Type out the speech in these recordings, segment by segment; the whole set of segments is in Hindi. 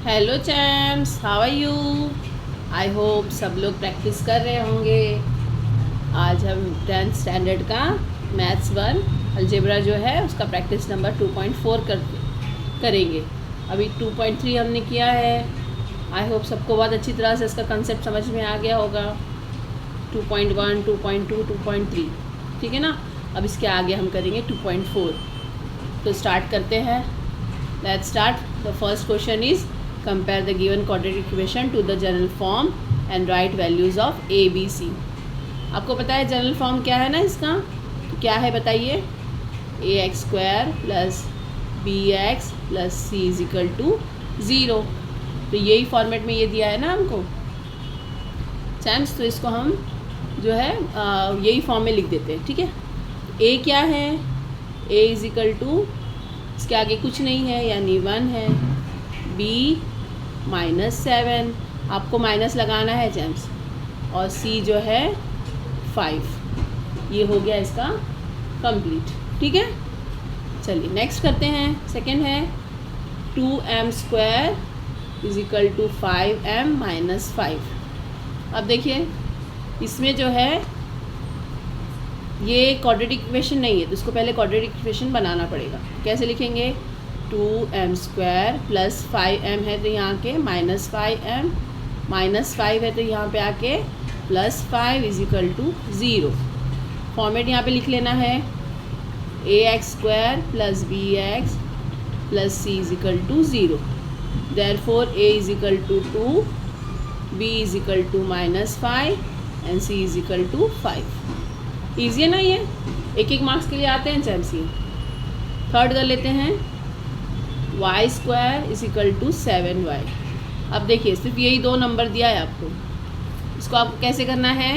Hello champs, how are you. I hope सब लोग प्रैक्टिस कर रहे होंगे। आज हम 10th स्टैंडर्ड का मैथ्स 1 अलजेब्रा जो है उसका प्रैक्टिस नंबर 2.4 करेंगे। अभी 2.3 हमने किया है। आई होप सबको बहुत अच्छी तरह से इसका कंसेप्ट समझ में आ गया होगा। 2.1, 2.2, 2.3, ठीक है ना। अब इसके आगे हम करेंगे 2.4। तो स्टार्ट करते हैं। Let's start. The first question is compare the given quadratic equation to the general form and write values of a b c। आपको पता है जनरल फॉर्म क्या है ना इसका, तो क्या है बताइए। A x square plus b x plus c is equal to 0। तो यही फॉर्मेट में ये दिया है ना हमको चैम्स। तो इसको हम जो है यही फॉर्म में लिख देते हैं, ठीक है। ए क्या है, ए इज इक्वल टू, इसके आगे कुछ नहीं है यानी 1 है। बी -7, आपको माइनस लगाना है जेम्स। और सी जो है 5। ये हो गया इसका कंप्लीट, ठीक है। चलिए नेक्स्ट करते हैं। सेकंड है 2m² is equal to 5m - 5। अब देखिए इसमें जो है ये क्वाड्रेटिक इक्वेशन नहीं है, तो इसको पहले क्वाड्रेटिक इक्वेशन बनाना पड़ेगा। कैसे लिखेंगे, 2m² प्लस 5m है तो यहाँ के -5m, -5 है तो यहाँ पे आके +5 इज इक्वल टू 0। फॉर्मेट यहाँ पे लिख लेना है ax² plus bx plus c is equal to 0। Therefore a is equal to 2, b is equal to -5 and c is equal to 5। Easy है ना ये, एक एक मार्क्स के लिए आते हैं चैम्स ये। थर्ड कर लेते हैं y² is equal to 7y। अब देखिए सिर्फ यही दो नंबर दिया है आपको, इसको आपको कैसे करना है।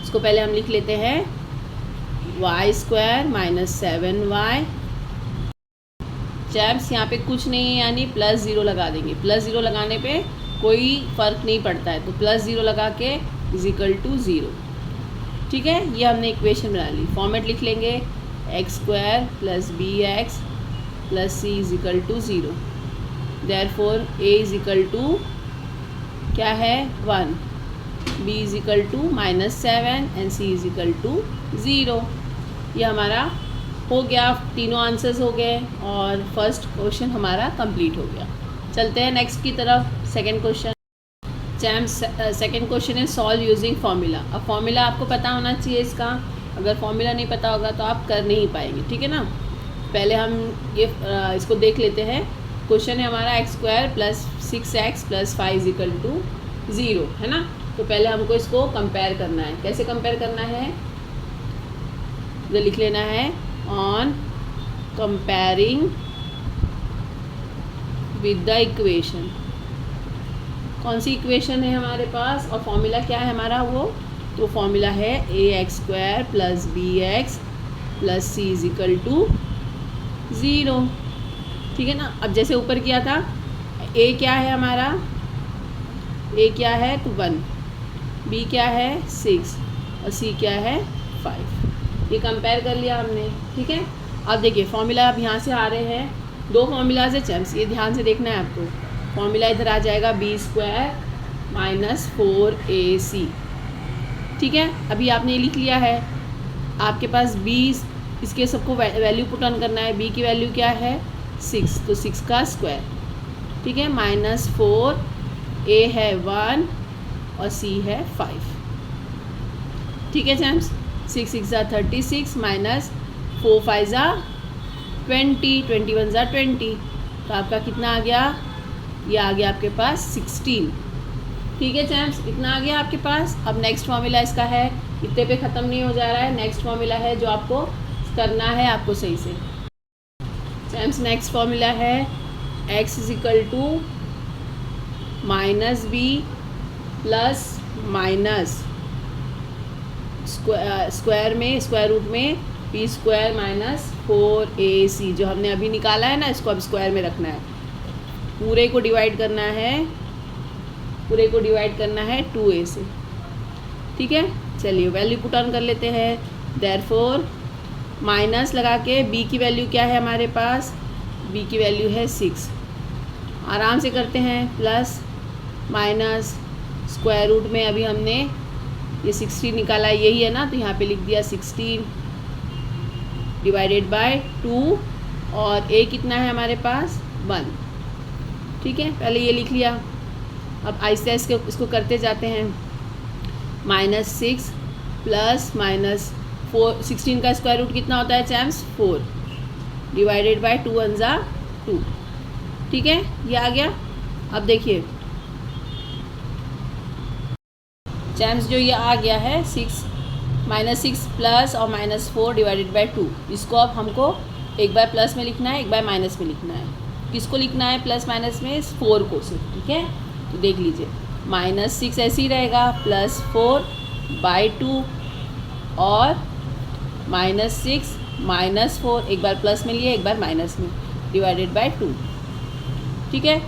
इसको पहले हम लिख लेते हैं y² - 7y। चैप्स यहाँ पे कुछ नहीं है यानी +0 लगा देंगे। +0 लगाने पे कोई फ़र्क नहीं पड़ता है, तो +0 लगा के इज इक्वल टू 0, ठीक है। ये हमने इक्वेशन बना ली। फॉर्मेट लिख लेंगे x² plus bx plus c is equal to 0। Therefore a is equal to क्या है 1, b is equal to -7 and c is equal to 0। ये हमारा हो गया, तीनों आंसर्स हो गए और फर्स्ट क्वेश्चन हमारा कंप्लीट हो गया। चलते हैं नेक्स्ट की तरफ। सेकंड क्वेश्चन चैम्स, सेकंड क्वेश्चन है सॉल्व यूजिंग फार्मूला। अब फार्मूला आपको पता होना चाहिए इसका, अगर फार्मूला नहीं पता होगा तो आप कर नहीं पाएंगे, ठीक है ना। पहले हम ये इसको देख लेते हैं। क्वेश्चन है हमारा x² plus 6x plus 5 is equal to 0, है ना। तो पहले हमको इसको कंपेयर करना है। कैसे कंपेयर करना है, तो लिख लेना है on comparing with the equation. कौन सी इक्वेशन है हमारे पास और फॉर्मूला क्या है हमारा वो, तो फॉर्मूला है ax² plus bx plus c is equal to 0, ठीक है ना। अब जैसे ऊपर किया था, a क्या है हमारा, a क्या है तो 1, b क्या है 6 और c क्या है 5। ये कंपेयर कर लिया हमने, ठीक है। अब देखिए फॉर्मूला अब यहाँ से आ रहे हैं, दो फॉर्मूलाज है चैम्स, ये ध्यान से देखना है आपको। फॉर्मूला इधर आ जाएगा b² - 4ac, ठीक है। अभी आपने ये लिख लिया है, आपके पास b, इसके सबको वैल्यू पुट ऑन करना है। b की वैल्यू क्या है 6, तो 6 का स्क्वायर, ठीक है, -4, a है 1 और c है 5, ठीक है चैम्स। 6 6 ज़ा 36 -4 5 ज़ा 20, 21 ज़ा 20, तो आपका कितना आ गया, ये आ गया आपके पास 16, ठीक है चैम्स। इतना आ गया आपके पास। अब नेक्स्ट फॉर्मूला इसका है, इतने पे ख़त्म नहीं हो जा रहा है। नेक्स्ट फॉर्मूला है जो आपको करना है आपको सही से चैम्स। नेक्स्ट फॉर्मूला है x is equal to -b plus minus square में स्क्वायर रूट में b² - 4ac, जो हमने अभी निकाला है ना, इसको अब स्क्वायर में रखना है। पूरे को डिवाइड करना है, पूरे को डिवाइड करना है 2a से, ठीक है। चलिए वैल्यू पुट ऑन कर लेते हैं। देयरफॉर माइनस लगा के b की वैल्यू क्या है हमारे पास, b की वैल्यू है 6, आराम से करते हैं। प्लस माइनस स्क्वायर रूट में अभी हमने ये 16 निकाला है, यही है ना, तो यहाँ पे लिख दिया 16 डिवाइडेड बाय 2 और a कितना है हमारे पास 1। ठीक है, पहले ये लिख लिया। अब आहिस्ते आहिस्ते इसको करते जाते हैं। -6 प्लस -4, 16 का स्क्वायर रूट कितना होता है चैम्स 4 डिवाइडेड बाय 2 1 जा 2। ठीक है, ये आ गया। अब देखिए चैम्स जो ये आ गया है -6 प्लस और -4 डिवाइडेड बाय 2, इसको अब हमको एक बार प्लस में लिखना है, एक बार माइनस में लिखना है। किसको लिखना है प्लस माइनस में? 4 को सिर्फ। ठीक है, तो देख लीजिए -6 ऐसे ही रहेगा, +4 बाय 2 और -6 -4, एक बार प्लस में लिए एक बार माइनस में, डिवाइडेड बाय 2। ठीक है,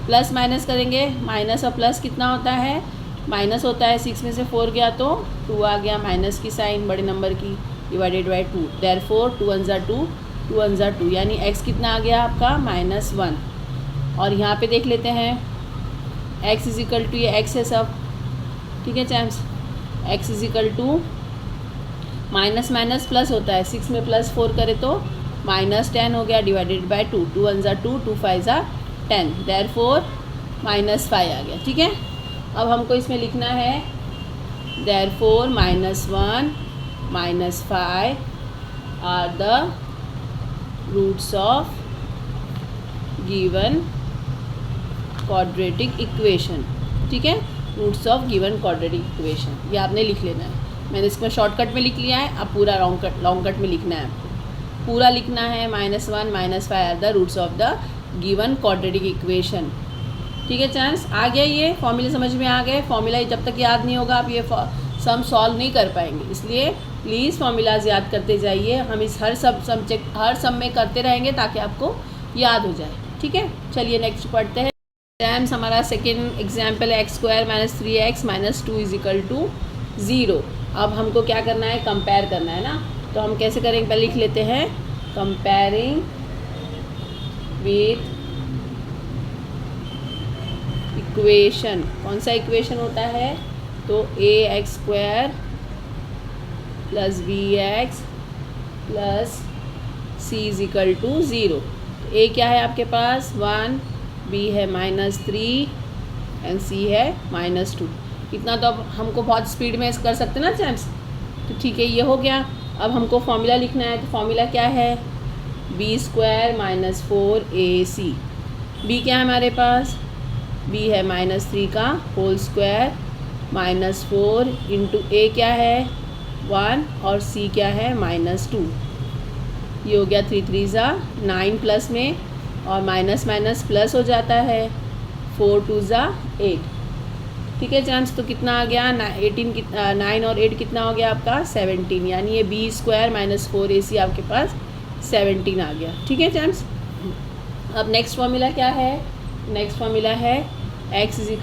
प्लस माइनस करेंगे, माइनस और प्लस कितना होता है? माइनस होता है, 6 में से 4 गया तो 2 आ गया, माइनस की साइन बड़े नंबर की, डिवाइडेड बाय 2। देयरफॉर 2 1 जा 2, 2 1 जा 2, यानी x कितना आ गया आपका -1। और यहाँ पे देख लेते हैं x इजिकल टू, ये x है सब। ठीक है champs, x is equal to minus minus plus होता है, 6 में +4 करे तो -10 हो गया, डिवाइडेड बाय 2। 2 1 जा 2, 2 5 जा 10, देयरफॉर -5 आ गया। ठीक है, अब हमको इसमें लिखना है therefore -1 -5 are the roots of given quadratic equation. ठीक है, roots of given quadratic equation, ये आपने लिख लेना है। मैंने इसमें शॉर्टकट में लिख लिया है, अब पूरा लॉन्ग कट में लिखना है आपको। पूरा लिखना है -1 -5 are the roots of the given quadratic equation. ठीक है चांस, आ गया, ये फॉर्मूले समझ में आ गए। फॉर्मूला जब तक याद नहीं होगा आप ये सम सॉल्व नहीं कर पाएंगे, इसलिए प्लीज़ फॉर्मूलाज याद करते जाइए। हम इस हर सम में करते रहेंगे ताकि आपको याद हो जाए। ठीक है, चलिए नेक्स्ट पढ़ते हैं। टैम्स हमारा सेकेंड एग्जाम्पल है x² - 3x - 2 = 0। अब हमको क्या करना है? कंपेयर करना है ना, तो हम कैसे करेंगे? पहले लिख लेते हैं कंपेयरिंग विथ इक्वेशन। कौन सा इक्वेशन होता है? तो ax² + bx + c = 0। तो a क्या है आपके पास 1, b है -3 एंड c है -2। इतना तो अब हमको बहुत स्पीड में कर सकते हैं ना चैम्स, तो ठीक है, ये हो गया। अब हमको फॉर्मूला लिखना है, तो फॉर्मूला क्या है? b² - 4ac। b क्या है हमारे पास? b है -3 का होल स्क्वायर -4 इंटू a क्या है 1 और c क्या है -2। ये हो गया 3 3 जा 9 प्लस में, और माइनस माइनस प्लस हो जाता है, 4 2 जा 8। ठीक है चैम्स, तो कितना आ गया 9 और 8 कितना हो गया आपका 17, यानी ये b² - 4ac आपके पास 17 आ गया। ठीक है चैम्स, अब नेक्स्ट फॉर्मूला क्या है? नेक्स्ट फॉर्मूला है x = -b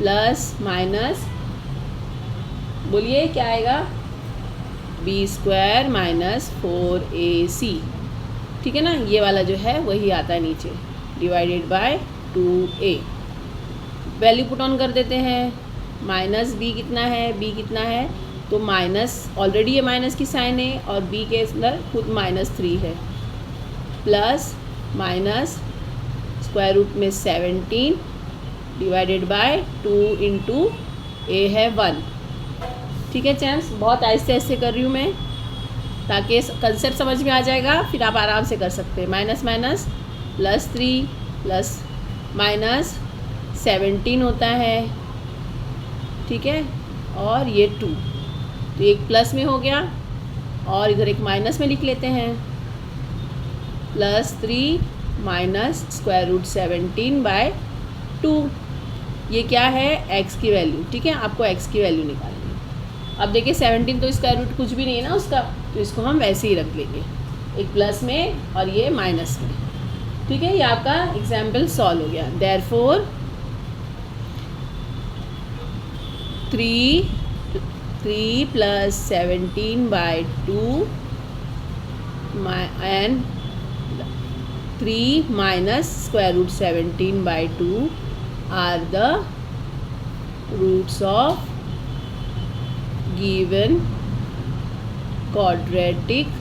+ माइनस, बोलिए क्या आएगा? b² - 4ac। ठीक है ना, ये वाला जो है वही आता है नीचे, divided by 2a। Value put on कर देते हैं। -b कितना है? b कितना है? तो माइनस, ऑलरेडी ये माइनस की साइन है, और b के अंदर खुद -3 है, प्लस माइनस स्क्वायर रूट में 17 डिवाइडेड बाय 2 इंटू a है 1। ठीक है चैम्स, बहुत आहिस्ते आहिस्ते कर रही हूँ मैं ताकि कंसेप्ट समझ में आ जाएगा, फिर आप आराम से कर सकते हैं। माइनस माइनस +3 प्लस माइनस 17 होता है। ठीक है, और ये 2, तो एक प्लस में हो गया और इधर एक माइनस में लिख लेते हैं, +3 माइनस स्क्वायर रूट 17 बाय 2। ये क्या है? x की वैल्यू। ठीक है, आपको x की वैल्यू निकालनी है। अब देखिए 17 तो स्क्वायर रूट कुछ भी नहीं है ना उसका, तो इसको हम वैसे ही रख लेंगे, एक प्लस में और ये माइनस में। ठीक है, ये आपका एग्जाम्पल सॉल्व हो गया। Therefore 3 + 17 by 2 and 3 minus square root 17/2 are the roots of given quadratic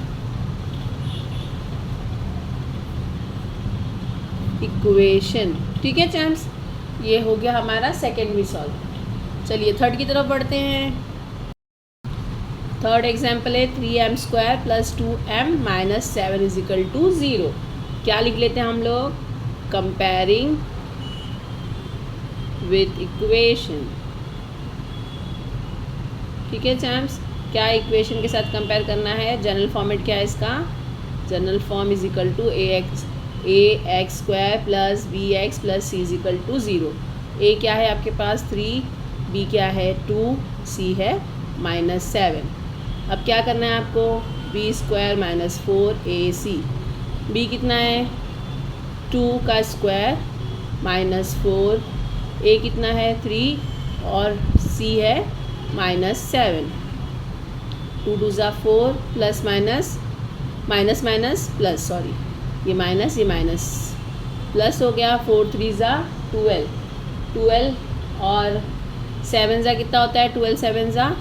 equation. ठीक है चैम्प्स, ये हो गया हमारा सेकेंड भी सॉल्व। चलिए थर्ड की तरफ बढ़ते हैं। थर्ड एग्जाम्पल है 3m² + 2m - 7 = 0। क्या लिख लेते हैं हम लोग? Comparing with equation. ठीक है चैम्प्स, क्या इक्वेशन के साथ कंपेयर करना है? जनरल फॉर्मेट क्या है इसका? General form = ax² + bx + c = 0। a क्या है आपके पास? 3, b क्या है? 2, c है -7। अब क्या करना है आपको? b² - 4ac। b कितना है? 2 का स्क्वायर -4। a कितना है? 3 और c है -7। 2 2 ज़ा 4 plus minus minus minus plus, sorry ये माइनस ये माइनस प्लस हो गया। 4 3 ज़ा 12 और 7 ज़ा कितना होता है? 12 7 ज़ा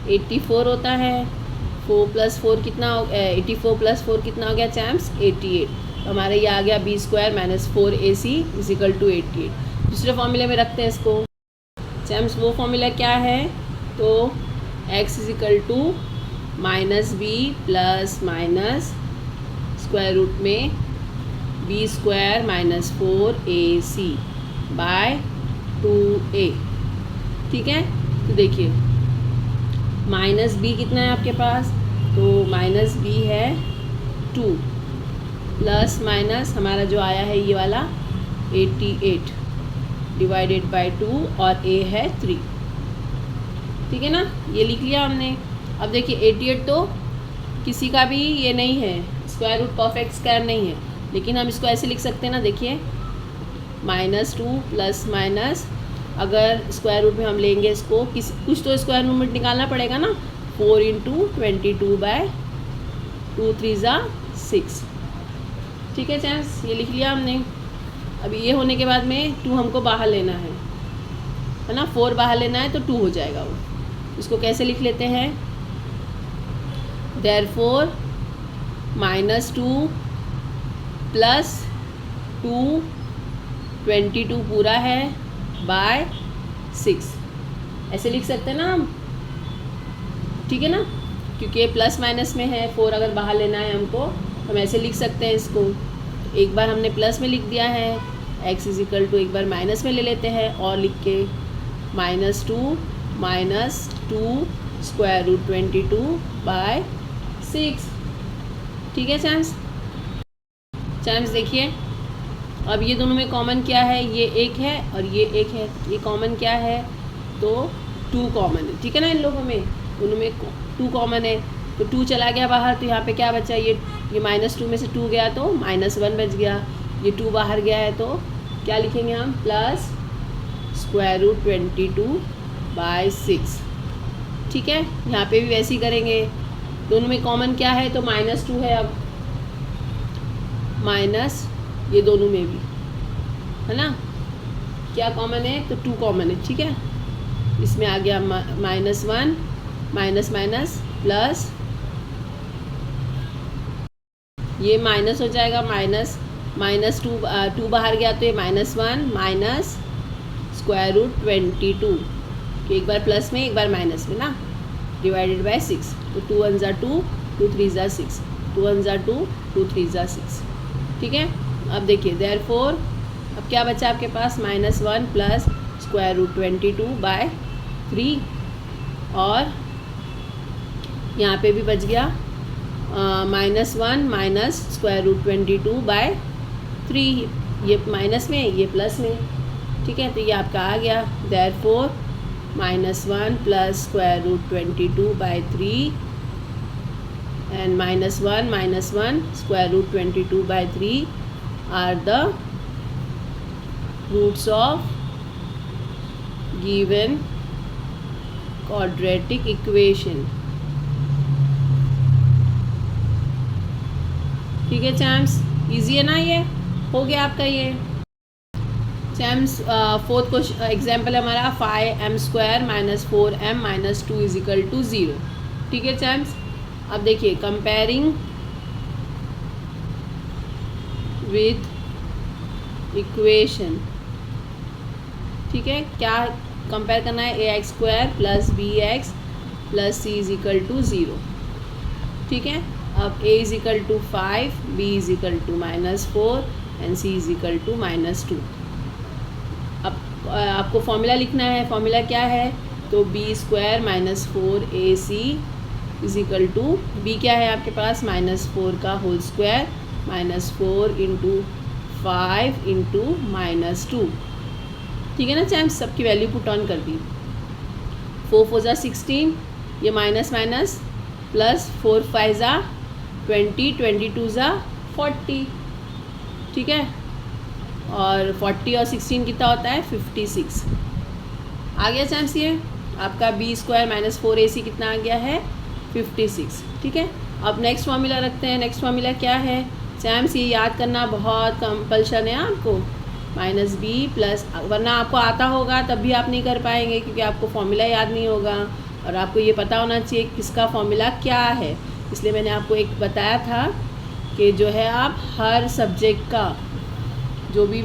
84 होता है। 4 + 4 कितना 84 + 4 कितना हो गया चैम्प्स? 88। तो हमारा ये आ गया b² - 4ac = 88। दूसरे फॉर्मूले में रखते हैं इसको चैम्प्स। वो फॉर्मूला क्या है? तो x = -b plus minus square root में b² - 4ac / 2a। ठीक है, तो देखिए -b कितना है आपके पास? तो -b है 2 प्लस माइनस हमारा जो आया है ये वाला 88 / 2 और a है 3। ठीक है ना, ये लिख लिया हमने। अब देखिए 88 तो किसी का भी ये नहीं है, स्क्वायर रूट परफेक्ट स्क्वायर नहीं है, लेकिन हम इसको ऐसे लिख सकते हैं ना। देखिए -2 प्लस माइनस, अगर स्क्वायर रूट में हम लेंगे इसको कुछ तो स्क्वायर रूट निकालना पड़ेगा ना। 4 × 22/2 3 ज़ा 6। ठीक है चैम्स, ये लिख लिया हमने। अभी ये होने के बाद में 2 हमको बाहर लेना है ना। 4 बाहर लेना है तो 2 हो जाएगा वो। इसको कैसे लिख लेते हैं? therefore -2 + 2 22 पूरा है / 6 ऐसे लिख सकते हैं ना हम। ठीक है ना, क्योंकि ये प्लस माइनस में है। 4 अगर बाहर लेना है हमको, हम ऐसे लिख सकते हैं इसको। एक बार हमने प्लस में लिख दिया है, x = एक बार माइनस में ले लेते हैं और लिख के -2 - 2 √ 22/6। ठीक है चैम्स। देखिए अब ये दोनों में कॉमन क्या है? ये एक है और ये एक है। ये कॉमन क्या है? तो 2 कॉमन है। ठीक है ना, इन लोगों में दोनों में 2 कॉमन है। तो 2 चला गया बाहर, तो यहाँ पे क्या बचा? ये -2 में से 2 गया तो -1 बच गया। ये 2 बाहर गया है तो क्या लिखेंगे हम? प्लस √ 22/6। ठीक है, यहाँ पे भी वैसे ही करेंगे। दोनों में कॉमन क्या है? तो -2 है। अब माइनस ये दोनों में भी है ना, क्या कॉमन है? तो 2 कॉमन है। ठीक है, इसमें आ गया -1 माइनस माइनस प्लस, ये माइनस हो जाएगा। -2 बाहर गया तो ये -1 माइनस √ 22, कि एक बार प्लस में एक बार माइनस में ना, /6। तो 2 1 ज़ा 2, 2 3 ज़ा 6, 2 1 ज़ा 2, 2 3 ज़ा 6। ठीक है, अब देखिए therefore अब क्या बचा आपके पास? -1 प्लस √ 22/3 और यहाँ पे भी बच गया -1 माइनस √ 22/3। ये माइनस में, ये प्लस में। ठीक है, तो ये आपका आ गया therefore -1 plus √ 22/3 and -1 √ 22/3 are the roots of given quadratic equation। ठीक है चैम्स, ईजी है ना, ये हो गया आपका ये चैम्स। फोर्थ क्वेश्चन एग्जाम्पल हमारा 5m² - 4m - 2 = 0। ठीक है चैम्स, अब देखिए कंपेयरिंग विथ इक्वेशन। ठीक है, क्या कंपेयर करना है, ax² + bx + c = 0। ठीक है, अब a = 5, b = -4 एंड c = -2। अब आपको फॉर्मूला लिखना है, फॉर्मूला क्या है, तो b² - 4ac = b क्या है आपके पास, -4 का होल स्क्वायर -4 × 5 × -2। ठीक है ना चैम्स, सबकी वैल्यू पुट ऑन कर दी। 4 4 = 16, ये माइनस माइनस प्लस 4 5 = 20, 22 = 40। ठीक है, और 40 और 16 कितना होता है, 56। आ गया चैम्स, ये आपका b² - 4ac कितना आ गया है, 56। ठीक है, अब नेक्स्ट फॉर्मूला रखते हैं। नेक्स्ट फॉर्मूला क्या है चैम्स, ये याद करना बहुत कंपल्शन है आपको, -b+, वरना आपको आता होगा तब भी आप नहीं कर पाएंगे क्योंकि आपको फॉर्मूला याद नहीं होगा, और आपको ये पता होना चाहिए किसका फॉर्मूला क्या है। इसलिए मैंने आपको एक बताया था कि जो है आप हर सब्जेक्ट का जो भी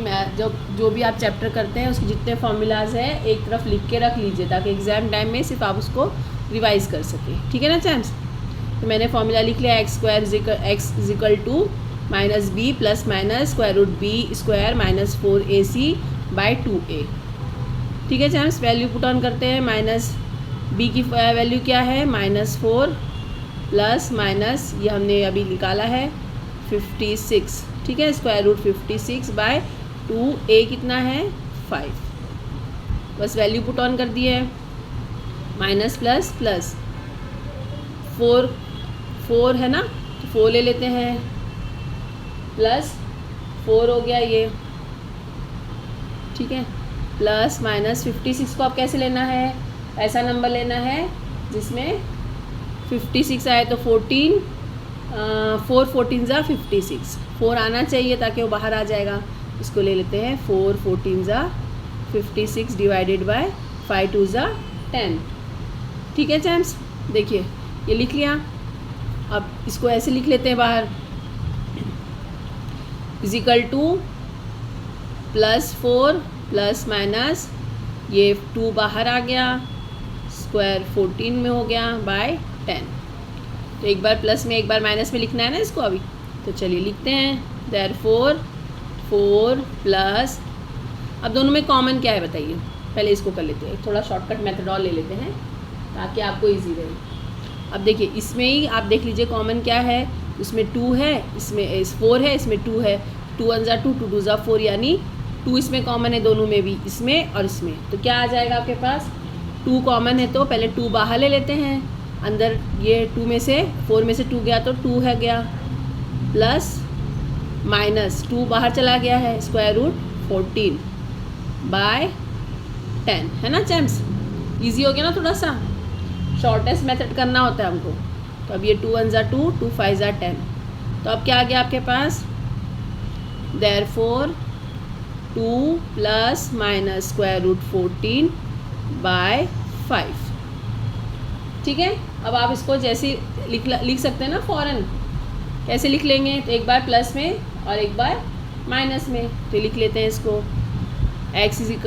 आप चैप्टर करते हैं उसके जितने फार्मूलाज हैं एक तरफ लिख के रख लीजिए ताकि एग्ज़ाम टाइम में सिर्फ आप उसको रिवाइज कर सकें। ठीक है ना चैम्स, तो मैंने फॉर्मूला लिख लिया, x² = -b + b² - 4ac / 2a। ठीक है चैम्स, वैल्यू पुट ऑन करते हैं। -b की वैल्यू क्या है, -4 प्लस माइनस ये हमने अभी निकाला है 56। ठीक है, √56/2a कितना है, 5। बस वैल्यू पुट ऑन कर दी है, माइनस प्लस प्लस 4 है ना, तो 4 ले लेते हैं, प्लस 4 हो गया ये। ठीक है, प्लस माइनस 56 को आप कैसे लेना है, ऐसा नंबर लेना है जिसमें 56 आए तो 14, 4 14 = 56, 4 आना चाहिए ताकि वो बाहर आ जाएगा। इसको ले लेते हैं 4 14 = 56 / 5 2 = 10। ठीक है चैम्स, देखिए ये लिख लिया। अब इसको ऐसे लिख लेते हैं बाहर, = +4 प्लस माइनस ये 2 बाहर आ गया, स्क्वायर 14 में हो गया बाय 10। तो एक बार प्लस में एक बार माइनस में लिखना है ना इसको अभी, तो चलिए लिखते हैं देयरफॉर 4 प्लस, अब दोनों में कॉमन क्या है बताइए, पहले इसको कर लेते हैं, थोड़ा शॉर्टकट मेथड और ले लेते हैं ताकि आपको इजी रहे। अब देखिए इसमें ही आप देख लीजिए कॉमन क्या है, इसमें 2 है, इसमें 4 है, इसमें 2 है, 2 1 = 2 2 2 = 4, यानी 2 इसमें कॉमन है, दोनों में भी, इसमें और इसमें। तो क्या आ जाएगा आपके पास, 2 कॉमन है तो पहले 2 बाहर ले लेते हैं, अंदर ये 2 में से 4 में से 2 गया तो 2 है गया, प्लस माइनस 2 बाहर चला गया है, √14/10 है ना चैम्स। इजी हो गया ना, थोड़ा सा शॉर्टेस्ट मेथड करना होता है हमको। तो अब ये 2 1 = 2 2 5 = 10, तो अब क्या आ गया आपके पास, देयरफॉर 2 प्लस माइनस √14/5। ठीक है, अब आप इसको जैसे लिख सकते हैं ना फ़ौरन, कैसे लिख लेंगे, तो एक बार प्लस में और एक बार माइनस में, तो लिख लेते हैं इसको, x =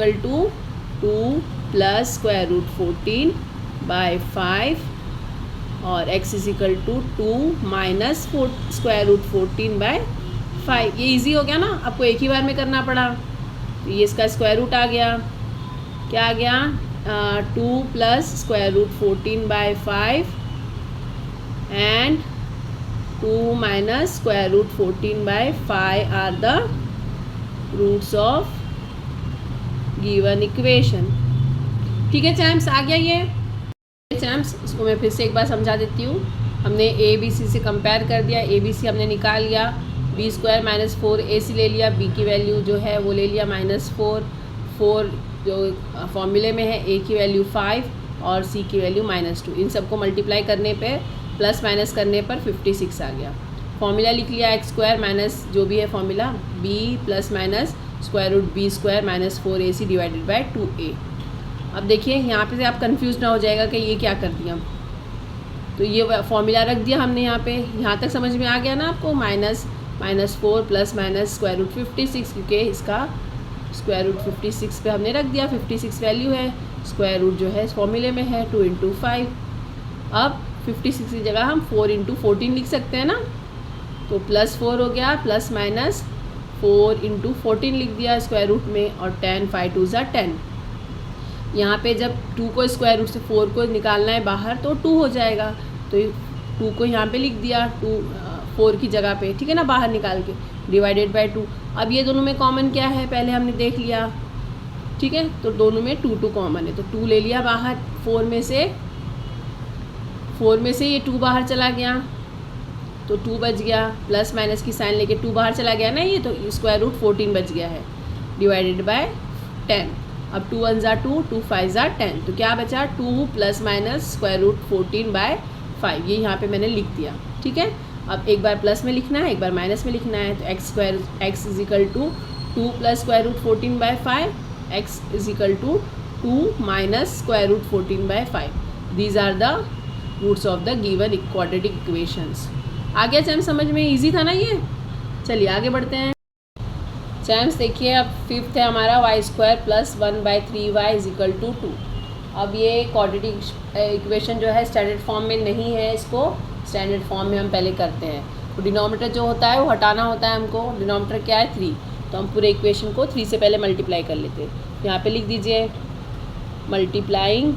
2 प्लस √14/5 और x = 2 माइनस √14/5। ये इजी हो गया ना, आपको एक ही बार में करना पड़ा, तो ये इसका स्क्वायर रूट आ गया, क्या आ गया, 2 plus √14/5 and 2 minus √14/5 are the roots of given equation. ठीक है चैम्स, आ गया ये चैम्स। इसको मैं फिर से एक बार समझा देती हूँ। हमने ए बी सी से कंपेयर कर दिया, ए बी सी हमने निकाल लिया, b² - 4ac ले लिया, b की वैल्यू जो है वो ले लिया -4 जो फॉर्मूले में है, a की वैल्यू 5 और c की वैल्यू -2। इन सबको मल्टीप्लाई करने पे प्लस माइनस करने पर 56 आ गया। फॉर्मूला लिख लिया एक्स स्क्वायर माइनस जो भी है formula B plus minus square root B square minus 4ac divided by 2a। अब देखिए यहाँ पे से आप कंफ्यूज ना हो जाएगा कि ये क्या कर दिया। तो ये फॉर्मूला रख दिया हमने यहाँ पे, यहाँ तक समझ में आ गया ना आपको। Minus 4 plus minus square root 56, क्योंकि इसका स्क्वायर रूट 56 पे हमने रख दिया। 56 वैल्यू है, स्क्वायर रूट जो है इस फॉर्मूले में है 2 × 5। अब 56 की जगह हम 4 × 14 लिख सकते हैं ना। तो +4 हो गया, प्लस माइनस 4 × 14 लिख दिया स्क्वायर रूट में, और 10 5 2 = 10। यहाँ पे जब 2 को स्क्वायर रूट से 4 को निकालना है बाहर तो 2 हो जाएगा। तो 2 को यहाँ पे लिख दिया 4 की जगह पे, ठीक है ना, बाहर निकाल के, डिवाइडेड बाय 2। अब ये दोनों में कॉमन क्या है पहले हमने देख लिया, ठीक है। तो दोनों में 2 कॉमन है, तो 2 ले लिया बाहर। 4 में से ये 2 बाहर चला गया तो 2 बच गया, प्लस माइनस की साइन लेके 2 बाहर चला गया ना, ये तो स्क्वायर रूट 14 बच गया है, डिवाइडेड बाय 10। अब 2 1 = 2, 2 5 = 10, तो क्या बचा 2 प्लस माइनस स्क्वायर रूट 14/5। ये यहाँ पे मैंने लिख दिया, ठीक है। अब एक बार प्लस में लिखना है, एक बार माइनस में लिखना है। तो x = 2 plus square root 14/5, x = 2 minus square root 14/5। These are the roots of the given quadratic equations. आ गया चैम्स समझ में? इजी था ना ये। चलिए आगे बढ़ते हैं। चैम्स देखिए, अब 5th है हमारा y² + 1/3y = 2। अब ये क्वाड्रेटिक इक्वेशन जो है स्टैंडर्ड फॉर्म में नहीं है, इसको स्टैंडर्ड फॉर्म में हम पहले करते हैं। तो डिनोमिनेटर जो होता है वो हटाना होता है हमको। डिनोमिनेटर क्या है 3, तो हम पूरे इक्वेशन को 3 से पहले मल्टीप्लाई कर लेते हैं। यहाँ पे लिख दीजिए मल्टीप्लाइंग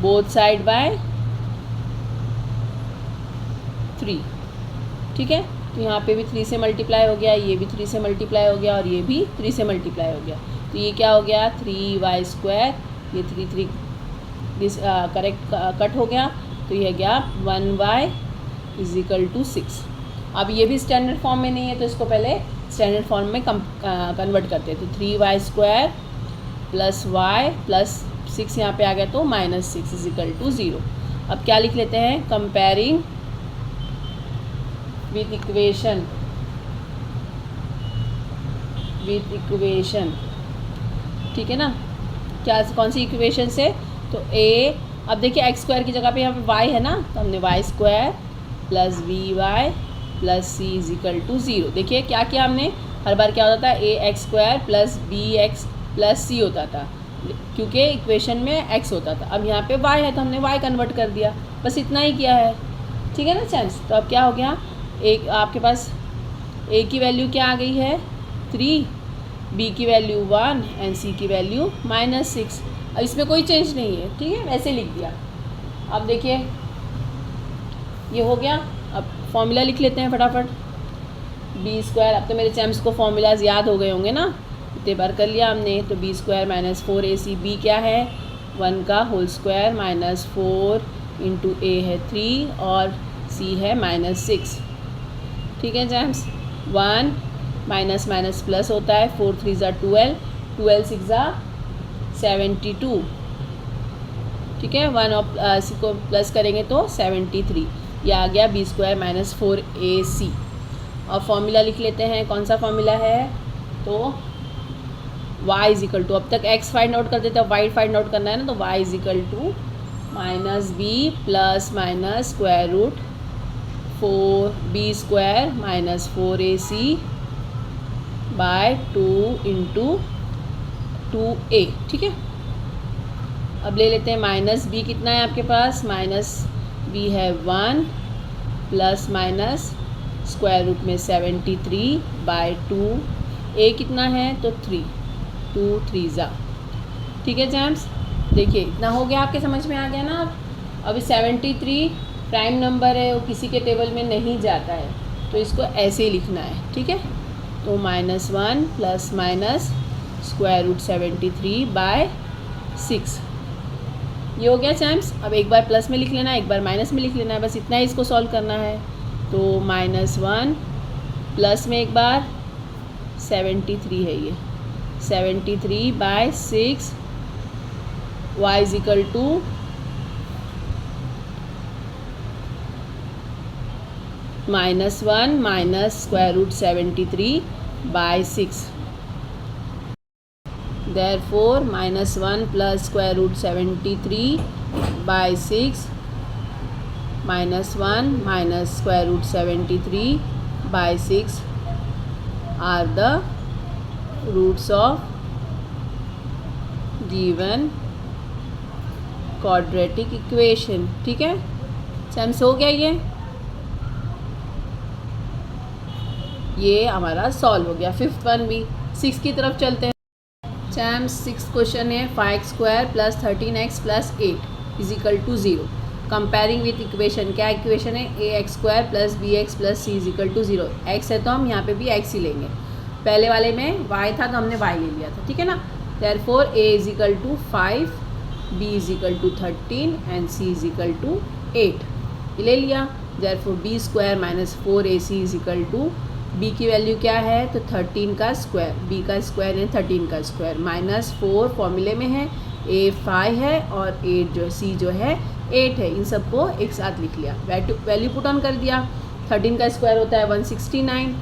बोथ साइड बाय 3, ठीक है। तो यहाँ पे भी 3 से मल्टीप्लाई हो गया, ये भी 3 से मल्टीप्लाई हो गया, और ये भी 3 से मल्टीप्लाई हो गया। तो ये क्या हो गया 3y², ये 3 करेक्ट कट हो गया, तो ये गया 1y = 6। अब ये भी स्टैंडर्ड फॉर्म में नहीं है, तो इसको पहले स्टैंडर्ड फॉर्म में कन्वर्ट करते हैं। तो 3y² + y + 6 यहाँ पे आ गया, तो -6 = 0। अब क्या लिख लेते हैं, कंपेयरिंग विथ इक्वेशन, ठीक है ना। क्या कौन सी इक्वेशन से, तो a, अब देखिए x² की जगह पे यहाँ पे y है ना, तो हमने y² + by + c = 0। देखिए क्या किया हमने, हर बार क्या होता था ax² + bx + c होता था, क्योंकि इक्वेशन में x होता था। अब यहाँ पे y है तो हमने y कन्वर्ट कर दिया, बस इतना ही किया है, ठीक है ना चैम्स। तो अब क्या हो गया, एक आपके पास a की वैल्यू क्या आ गई है 3, b की वैल्यू 1 एंड c की वैल्यू -6। अब इसमें कोई चेंज नहीं है, ठीक है, वैसे लिख दिया। अब देखिए ये हो गया। अब फॉर्मूला लिख लेते हैं फटाफट, b²। अब तो मेरे चैम्स को फॉर्मूलाज याद हो गए होंगे ना, इतने बार कर लिया हमने। तो b² - 4ac, b क्या है 1 का होल स्क्वायर -4 × a है 3 और c है -6, ठीक है चैम्स। 1 माइनस प्लस होता है, 4 3 = 12, 12 6 = 72, ठीक है। 1 और c को प्लस करेंगे तो 73। ये आ गया b² - 4ac। और फॉर्मूला लिख लेते हैं, कौन सा फॉर्मूला है, तो y = अब तक x फाइंड आउट कर देते हैं, y फाइंड आउट करना है ना, तो y = -b ± square root 4b² - 4ac by 2 × 2a, ठीक है। अब ले लेते हैं -b, कितना है आपके पास, -b है 1 प्लस माइनस स्क्वायर रूट में 73/2, a कितना है तो 3, 2 3 ज़ा, ठीक है जैम्स। देखिए इतना हो गया, आपके समझ में आ गया ना। अब 73 प्राइम नंबर है, वो किसी के टेबल में नहीं जाता है, तो इसको ऐसे ही लिखना है, ठीक है। तो -1 प्लस माइनस स्क्वायर रूट 73/6, ये हो गया चैम्स। अब एक बार प्लस में लिख लेना है, एक बार माइनस में लिख लेना है, बस इतना ही इसको सॉल्व करना है। तो -1 प्लस में एक बार 73 है, ये 73/6 y = -1 minus square root 73/6। Therefore -1 plus square root 73/6 -1 minus square root 73/6 are the roots of given quadratic equation। ठीक है, सेम्स हो गया। ये हमारा सॉल्व हो गया। 5th वन भी। 6 की तरफ चलते हैं। चैम्स 6th क्वेश्चन है 5x² + 13x + 8 is equal to 0। Comparing with equation, क्या इक्वेशन है? ax² + bx + c is equal to 0। x है तो हम यहाँ पे भी x ही लेंगे। पहले वाले में y था तो हमने y ले लिया था, ठीक है ना। Therefore a is equal to 5, b is equal to 13 and c is equal to 8 ले लिया। Therefore b² - 4ac is equal to, b की वैल्यू क्या है? तो 13 का स्क्वायर, b का स्क्वायर है 13 का स्क्वायर, -4 फॉर्मूले में है, a 5 है और 8 जो c जो है 8 है। इन सबको एक साथ लिख लिया, वैल्यू पुट ऑन कर दिया। 13 का स्क्वायर होता है 169,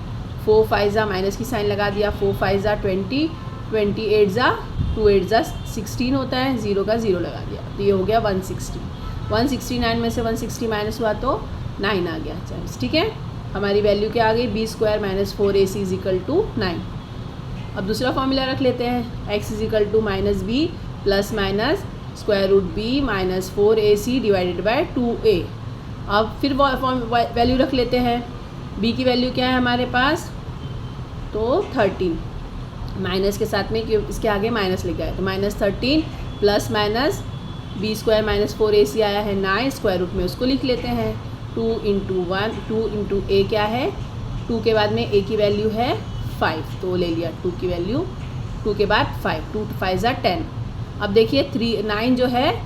4 5 माइनस की साइन लगा दिया, 4 5 20, 28 2 8 16 होता है, 0 का 0 लगा दिया, तो ये हो गया 160। 169 में से 160 माइनस हुआ तो 9 आ गया चांस, ठीक है। हमारी वैल्यू क्या आ गई? b² - 4ac is equal to 9। अब दूसरा फॉर्मूला रख लेते हैं, x is equal to -b plus minus square root b - 4ac divided by 2a। अब फिर वैल्यू रख लेते हैं, b की वैल्यू क्या है हमारे पास? तो 13, माइनस के साथ में इसके आगे माइनस लेके आए तो -13 प्लस माइनस b² - 4ac आया है 9, स्क्वायर रूट में उसको लिख लेते हैं। 2 × a क्या है? 2 के बाद में a की वैल्यू है 5, तो ले लिया 2 की वैल्यू, 2 के बाद 5, 2 × 5 = 10। अब देखिए 9 जो है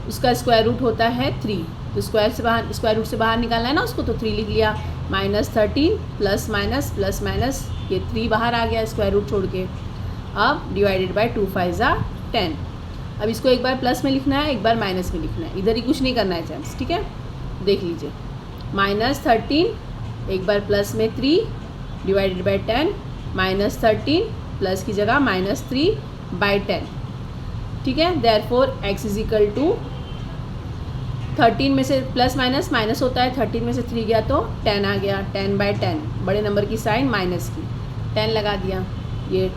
उसका स्क्वायर रूट होता है 3, तो स्क्वायर रूट से बाहर निकालना है ना उसको, तो 3 लिख लिया। -13 प्लस माइनस ये 3 बाहर आ गया स्क्वायर रूट छोड़ के। अब डिवाइडेड बाय 2 5 = 10। अब इसको एक बार प्लस में लिखना है, एक बार माइनस में लिखना है, इधर ही कुछ नहीं करना है चांस, ठीक है। देख लीजिए, -13 एक बार प्लस में 3 डिवाइडेड बाय 10, -13 प्लस की जगह -3/10, ठीक है। देयरफॉर x इजिकल टू 13 में से प्लस माइनस होता है, 13 में से 3 गया तो 10 आ गया, 10/10 बड़े नंबर की साइन माइनस की 10 लगा दिया, ये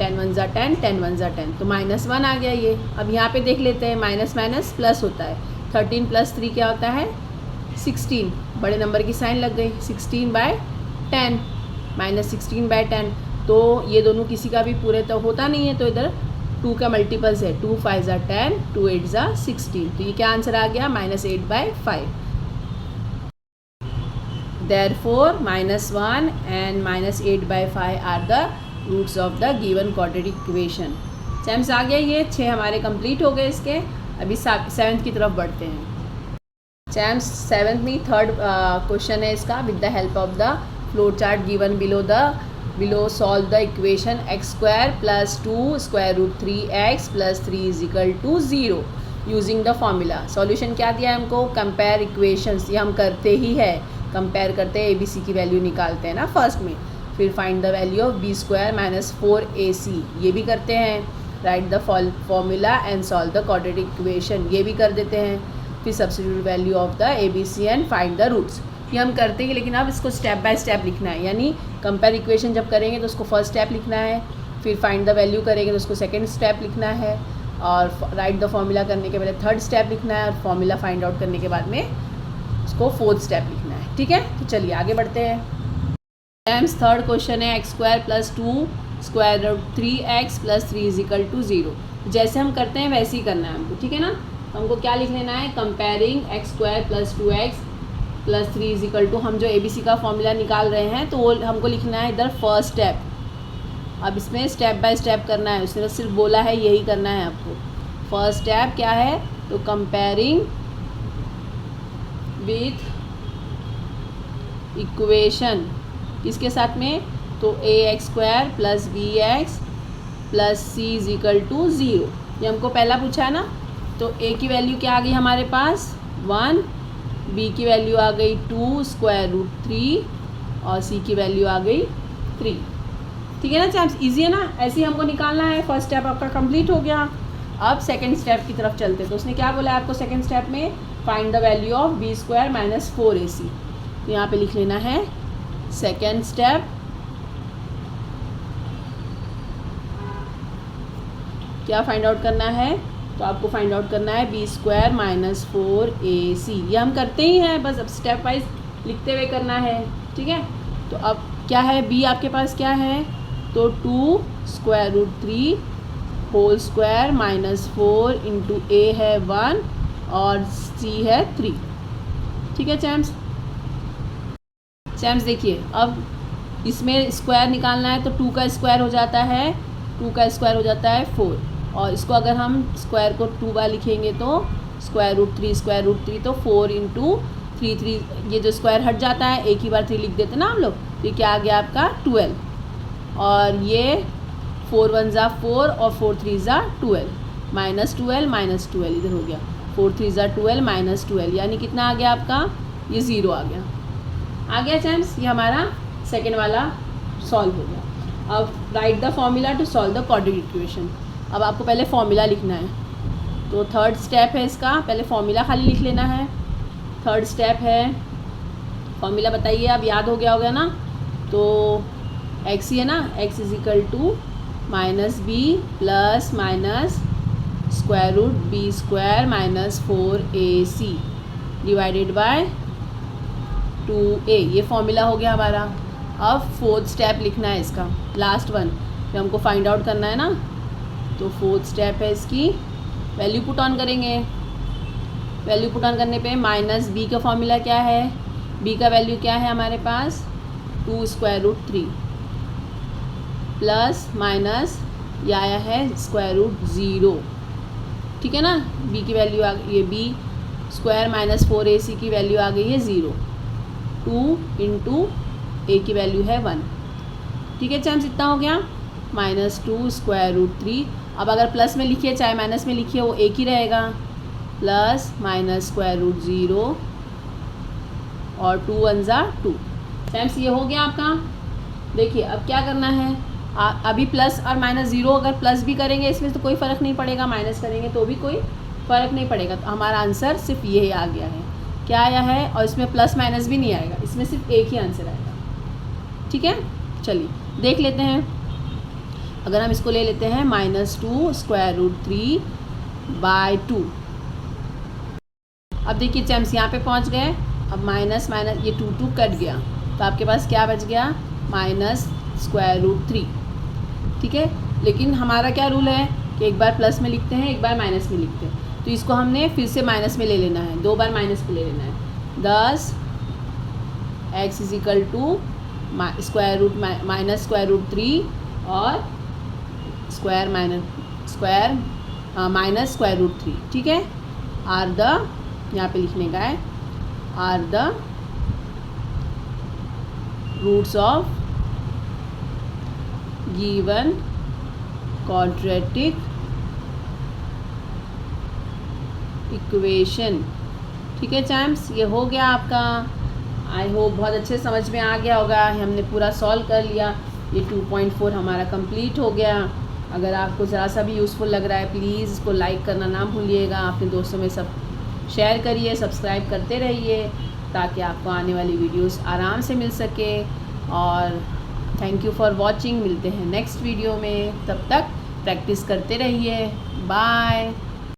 10 1 = 10, 10 1 = 10, तो -1 आ गया ये। अब यहाँ पे देख लेते हैं, माइनस प्लस होता है, 13 + 3 क्या होता है? 16, बड़े नंबर की साइन लग गई, 16/10 -16/10, तो ये दोनों किसी का भी पूरे तो होता नहीं है, तो इधर 2 का मल्टीपल्स है, 2 5 = 10, 2 8 = 16, तो ये क्या आंसर आ गया? -8/5। Therefore -1 and -8/5 are the roots of the given quadratic equation। सेम्स आ गया, ये 6 हमारे कंप्लीट हो गए इसके। अभी 7th की तरफ बढ़ते हैं। चैम्स 7th में 3rd क्वेश्चन है इसका, with the help of the flow chart given below solve the equation x² + 2 √ 3x + 3 = 0 using the formula. Solution क्या दिया है हमको? कंपेयर इक्वेशंस, ये हम करते ही है, कंपेयर करते हैं, ABC की वैल्यू निकालते हैं ना फर्स्ट में, फिर find the value of b² - 4ac, ये भी करते हैं। Write the formula and solve the quadratic equation, ये भी कर देते हैं। फिर substitute value of the ABC and find the roots, ये हम करते हैं, लेकिन अब इसको स्टेप बाय स्टेप लिखना है। यानी कंपेयर इक्वेशन जब करेंगे तो उसको फर्स्ट स्टेप लिखना है, फिर फाइंड द वैल्यू करेंगे तो उसको सेकंड स्टेप लिखना है, और राइट द फॉर्मूला करने के पहले 3rd स्टेप लिखना है, और फॉर्मूला फाइंड आउट करने के बाद में उसको 4th स्टेप लिखना है, ठीक है। तो चलिए आगे बढ़ते हैं। टाइम्स 3rd क्वेश्चन है x² + 2 √ 3x + 3 = 0। जैसे हम करते हैं वैसे ही करना है हमको, ठीक है ना। तो हमको क्या लिख लेना है? कंपेयरिंग x² + 2x + 3 = हम जो ABC का फॉर्मूला निकाल रहे हैं तो वो हमको लिखना है इधर फर्स्ट स्टेप। अब इसमें स्टेप बाय स्टेप करना है, उसने सिर्फ बोला है यही करना है आपको। फर्स्ट स्टेप क्या है? तो कंपेयरिंग विथ इक्वेशन, किसके साथ में? तो ax² + bx + c = 0, ये हमको पहला पूछा है ना। तो a की वैल्यू क्या आ गई हमारे पास? 1, बी की वैल्यू आ गई 2 स्क्वायर रूट 3 और सी की वैल्यू आ गई 3। ठीक है ना चैम्प्स, इजी है ना, ऐसे ही हमको निकालना है। फर्स्ट स्टेप आपका कंप्लीट हो गया। अब सेकंड स्टेप की तरफ चलते। तो उसने क्या बोला आपको सेकंड स्टेप में, find the value of B square minus 4ac। तो यहाँ पे लिख लेना है सेकंड स्टेप, क्या फाइंड आउट करना है, तो आपको फाइंड आउट करना है बी स्क्वायर माइनस 4ac। ये हम करते ही हैं, बस अब स्टेप वाइज लिखते हुए करना है। ठीक है, तो अब क्या है, बी आपके पास क्या है, तो 2 square root 3 whole square minus 4 into a है 1 और सी है 3। ठीक है चैम्प्स, देखिए अब इसमें स्क्वायर निकालना है तो 2 का स्क्वायर हो जाता है, 2 का स्क्वायर हो जाता है 4, और इसको अगर हम स्क्वायर को 2 बार लिखेंगे तो स्क्वायर रूट 3 तो 4 इंटू 3, ये जो स्क्वायर हट जाता है एक ही बार 3 लिख देते ना हम लोग, तो ये क्या आ गया आपका 12, और ये 4 1 ज़ा 4 और 4 3 ज़ा 12, माइनस 12 इधर हो गया, 4 3 ज़ा 12 माइनस 12, यानी कितना आ गया आपका, ये 0 आ गया चैम्प्स। ये हमारा सेकेंड वाला सॉल्व हो गया। अब write the formula to solve the quadratic equation. अब आपको पहले फॉर्मूला लिखना है, तो थर्ड स्टेप है इसका, पहले फॉर्मूला खाली लिख लेना है। थर्ड स्टेप है, फॉर्मूला बताइए, अब याद हो गया होगा ना, तो x ही है ना, x is equal to minus B plus minus square root B square minus 4ac divided by 2a। ये फॉर्मूला हो गया हमारा। अब फोर्थ स्टेप लिखना है इसका, लास्ट वन, जो हमको फाइंड आउट करना है ना, तो फोर्थ स्टेप है इसकी, वैल्यू पुट ऑन करेंगे। वैल्यू पुट ऑन करने पे माइनस बी का फॉर्मूला क्या है, बी का वैल्यू क्या है हमारे पास 2 स्क्वायर रूट 3 प्लस माइनस ये आया है स्क्वायर रूट 0। ठीक है ना, बी की वैल्यू आ गई, ये बी स्क्वायर माइनस 4ac की वैल्यू आ गई है 0, 2 इंटू ए की वैल्यू है 1। ठीक है चैम्प्स, इतना हो गया, माइनस 2 स्क्वायर रूट 3। अब अगर प्लस में लिखिए चाहे माइनस में लिखिए वो एक ही रहेगा, प्लस माइनस स्क्वायर रूट 0 और 2 1 ज़ा 2। चैम्प्स ये हो गया आपका। देखिए अब क्या करना है, अभी प्लस और माइनस 0 अगर प्लस भी करेंगे इसमें तो कोई फ़र्क नहीं पड़ेगा, माइनस करेंगे तो भी कोई फ़र्क नहीं पड़ेगा। तो हमारा आंसर सिर्फ ये आ गया है, क्या आया है, और इसमें प्लस माइनस भी नहीं आएगा, इसमें सिर्फ एक ही आंसर आएगा। ठीक है, चलिए देख लेते हैं। अगर हम इसको ले लेते हैं माइनस 2 स्क्वायर रूट 3 बाय 2। अब देखिए चैम्प्स यहाँ पे पहुँच गए। अब माइनस माइनस ये 2 कट गया, तो आपके पास क्या बच गया, माइनस स्क्वायर रूट 3। ठीक है, लेकिन हमारा क्या रूल है कि एक बार प्लस में लिखते हैं एक बार माइनस में लिखते हैं, तो इसको हमने फिर से माइनस में ले लेना है, 2 बार माइनस में ले लेना है। 10 x is equal to square root minus square root 3 और स्क्वायर माइनस स्क्वायर रूट 3। ठीक है, आर द, यहाँ पे लिखने का है, are the roots of given quadratic equation. ठीक है चैम्प्स, ये हो गया आपका। आई होप बहुत अच्छे समझ में आ गया होगा, हमने पूरा सॉल्व कर लिया। ये 2.4 हमारा कंप्लीट हो गया। अगर आपको ज़रा सा भी यूज़फुल लग रहा है प्लीज़ इसको लाइक करना ना भूलिएगा, अपने दोस्तों में सब शेयर करिए, सब्सक्राइब करते रहिए ताकि आपको आने वाली वीडियोस आराम से मिल सके। और थैंक यू फॉर वॉचिंग, मिलते हैं नेक्स्ट वीडियो में, तब तक प्रैक्टिस करते रहिए, बाय।